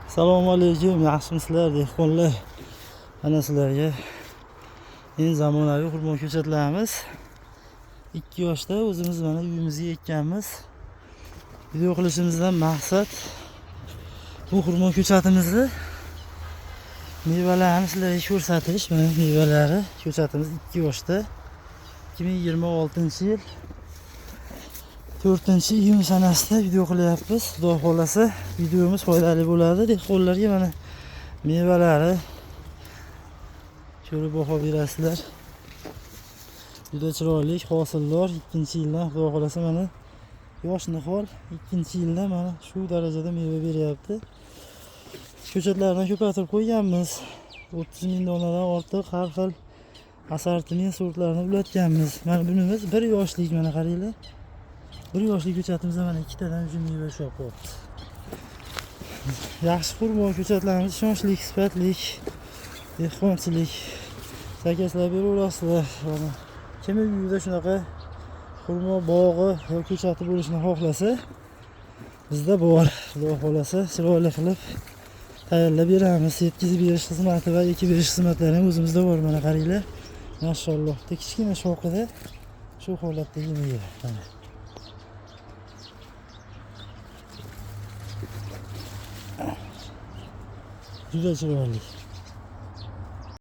Assalomu alaykum, yaxshimisizlar dehqonlar? Ana sizlarga eng zamonaviy xurmo ko'chatlarimiz. 2 yoshda o'zimiz mana uyimizga ekkanmiz. Video qilishimizdan maqsad bu xurmo ko'chatimizni mevalarini sizlarga ko'rsatish. Mana mevalari ko'chatimiz 2 yoshda. 2026-yil 4-iyun sanasida video qilyapmiz. Xudo xolasa videomiz foydali bo'ladi. Dehqonlarga mana mevalari ko'rib baho berasizlar. Juda chiroyli hosildor. 2-yildan xudo xolasa mana yosh nihol 2-yilda mana shu darajada meva beryapti. Ko'chatlarni ko'paytirib qo'yganmiz. 30 ming donadan ortiq har xil assortiment sortlarini ulatganmiz. Mana bunimiz 1 yoshlik, mana qaranglar. 1 yoshlik ko'chatimizda mana 2 tadan uch meva ushlab qo'yibdi. Yaxshi xurmo ko'chatlarimiz ishonchli, sifatli, dehqonchilik zakazlab beraverasizlar. Mana kim uyida shunaqa xurmo bog'i yoki ko'chati bo'lishini xohlasa, bizda bor. Xudo xolasa chiroyli qilib tayyorlab beramiz. Yetkazib berish xizmati va ekib berish xizmatlari ham o'zimizda bor. Mana qaranglar. Mashalloh, kichkina shoxida shu holatdagi meva. Mana juda chiroyli.